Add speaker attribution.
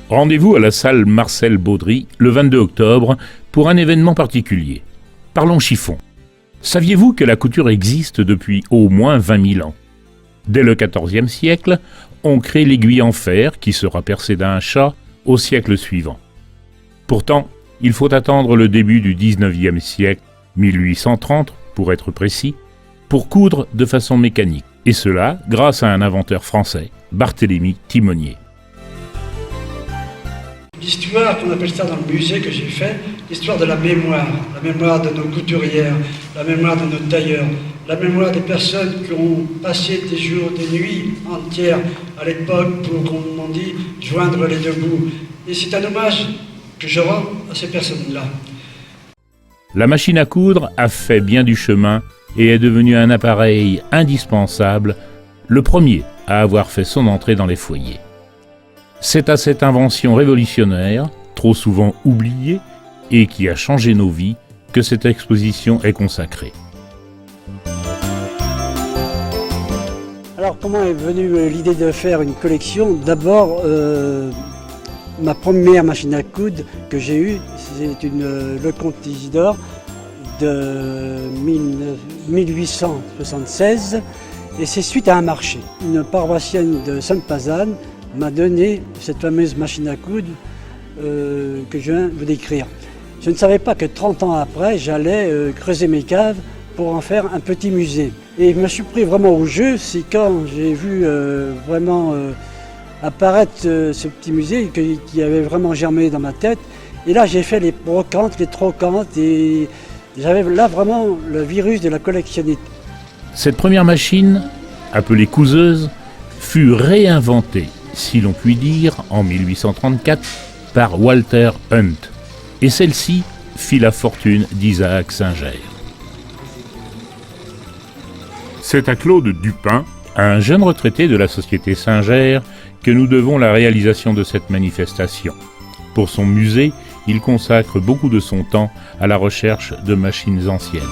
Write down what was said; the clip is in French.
Speaker 1: Rendez-vous à la salle Marcel Baudry le 22 octobre pour un événement particulier. Parlons chiffon. Saviez-vous que la couture existe depuis au moins 20 000 ans ? Dès le XIVe siècle, on crée l'aiguille en fer qui sera percée d'un chat au siècle suivant. Pourtant, il faut attendre le début du XIXe siècle, 1830 pour être précis, pour coudre de façon mécanique. Et cela grâce à un inventeur français, Barthélemy Timonier.
Speaker 2: L'histoire, qu'on appelle ça dans le musée que j'ai fait, l'histoire de la mémoire de nos couturières, la mémoire de nos tailleurs, la mémoire des personnes qui ont passé des jours, des nuits entières à l'époque pour, comme on dit, joindre les deux bouts. Et c'est un hommage que je rends à ces personnes-là.
Speaker 1: La machine à coudre a fait bien du chemin et est devenue un appareil indispensable, le premier à avoir fait son entrée dans les foyers. C'est à cette invention révolutionnaire, trop souvent oubliée, et qui a changé nos vies, que cette exposition est consacrée.
Speaker 2: Alors comment est venue l'idée de faire une collection ? D'abord, ma première machine à coudre que j'ai eue, c'est une Lecomte Isidore de 1876, et c'est suite à un marché. Une paroissienne de Sainte-Pazanne m'a donné cette fameuse machine à coudre que je viens de vous décrire. Je ne savais pas que 30 ans après, j'allais creuser mes caves pour en faire un petit musée. Et je me suis pris vraiment au jeu, c'est quand j'ai vu vraiment apparaître ce petit musée qui avait vraiment germé dans ma tête. Et là, j'ai fait les brocantes, les trocantes, et j'avais là vraiment le virus de la collectionnite.
Speaker 1: Cette première machine, appelée couseuse, fut réinventée, si l'on peut dire, en 1834 par Walter Hunt. Et celle-ci fit la fortune d'Isaac Singer. C'est à Claude Dupin, un jeune retraité de la société Singer, que nous devons la réalisation de cette manifestation. Pour son musée, il consacre beaucoup de son temps à la recherche de machines anciennes.